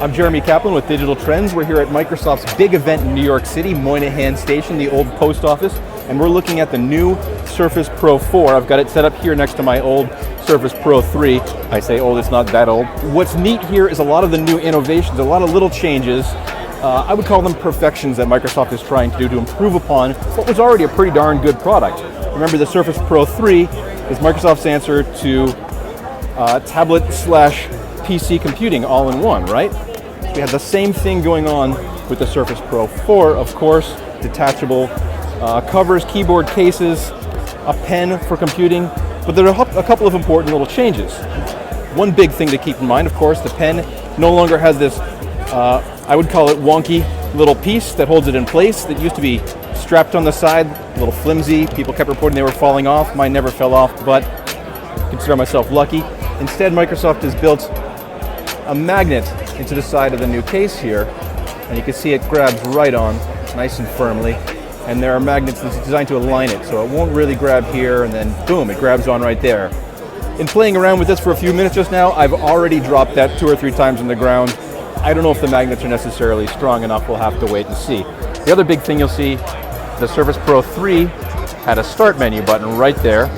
I'm Jeremy Kaplan with Digital Trends. We're here at Microsoft's big event in New York City, Moynihan Station, the old post office, and we're looking at the new Surface Pro 4. I've got it set up here next to my old Surface Pro 3. I say old, it's not that old. What's neat here is a lot of the new innovations, a lot of little changes. I would call them perfections that Microsoft is trying to do to improve upon what was already a pretty darn good product. Remember, the Surface Pro 3 is Microsoft's answer to tablet/PC computing all in one, right? We had the same thing going on with the Surface Pro 4, of course, detachable covers, keyboard cases, a pen for computing, but there are a couple of important little changes. One big thing to keep in mind, of course, the pen no longer has this, I would call it wonky little piece that holds it in place that used to be strapped on the side, a little flimsy. People kept reporting they were falling off. Mine never fell off, but I consider myself lucky. Instead, Microsoft has built a magnet into the side of the new case here, and you can see it grabs right on, nice and firmly, and there are magnets that's designed to align it, so it won't really grab here, and then boom, it grabs on right there. In playing around with this for a few minutes just now, I've already dropped that 2 or 3 times on the ground. I don't know if the magnets are necessarily strong enough. We'll have to wait and see. The other big thing you'll see, the Surface Pro 3 had a start menu button right there.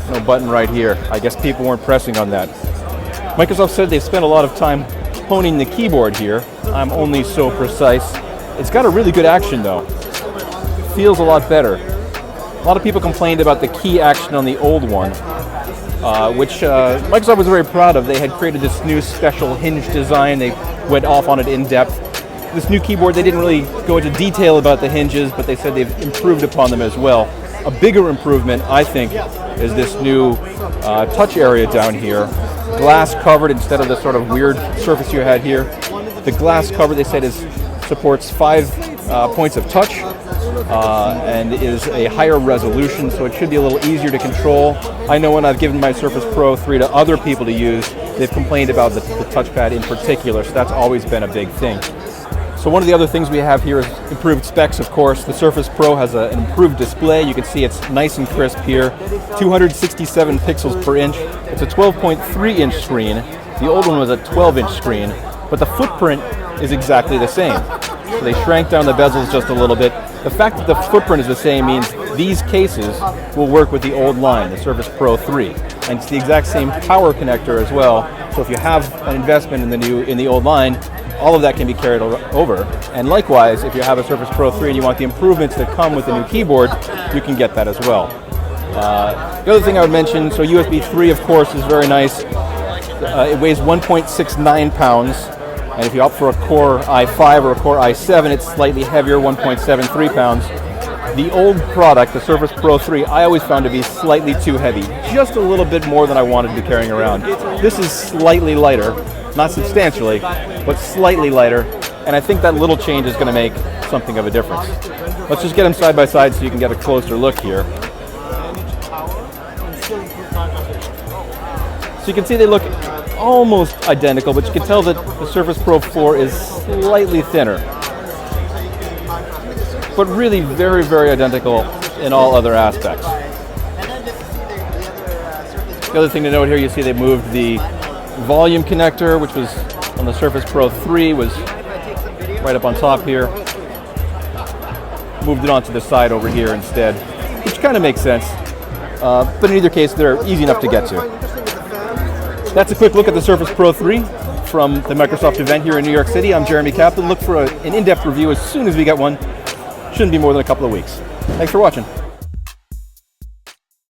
No button right here. I guess people weren't pressing on that. Microsoft said they've spent a lot of time honing the keyboard here. I'm only so precise. It's got a really good action though. Feels a lot better. A lot of people complained about the key action on the old one, which Microsoft was very proud of. They had created this new special hinge design. They went off on it in depth. This new keyboard, they didn't really go into detail about the hinges, but they said they've improved upon them as well. A bigger improvement, I think, is this new touch area down here. Glass covered instead of the sort of weird surface you had here. The glass cover, they said, supports 5 points of touch and is a higher resolution, so it should be a little easier to control. I know when I've given my Surface Pro 3 to other people to use, they've complained about the touchpad in particular, so that's always been a big thing. So one of the other things we have here is improved specs, of course. The Surface Pro has an improved display. You can see it's nice and crisp here. 267 pixels per inch. It's a 12.3-inch screen. The old one was a 12-inch screen, but the footprint is exactly the same. So they shrank down the bezels just a little bit. The fact that the footprint is the same means these cases will work with the old line, the Surface Pro 3. And it's the exact same power connector as well. So if you have an investment in the old line, all of that can be carried over. And likewise, if you have a Surface Pro 3 and you want the improvements that come with the new keyboard, you can get that as well. The other thing I would mention, so USB 3, of course, is very nice. It weighs 1.69 pounds. And if you opt for a Core i5 or a Core i7, it's slightly heavier, 1.73 pounds. The old product, the Surface Pro 3, I always found to be slightly too heavy. Just a little bit more than I wanted to be carrying around. This is slightly lighter. Not substantially, but slightly lighter, and I think that little change is going to make something of a difference. Let's just get them side by side so you can get a closer look here. So you can see they look almost identical, but you can tell that the Surface Pro 4 is slightly thinner. But really very, very identical in all other aspects. The other thing to note here, you see they moved the volume connector, which was on the Surface Pro 3, was right up on top here. Moved it onto the side over here instead, which kind of makes sense. But in either case, they're easy enough to get to. That's a quick look at the Surface Pro 3 from the Microsoft event here in New York City. I'm Jeremy Kaplan. Look for an in-depth review as soon as we get one. Shouldn't be more than a couple of weeks. Thanks for watching.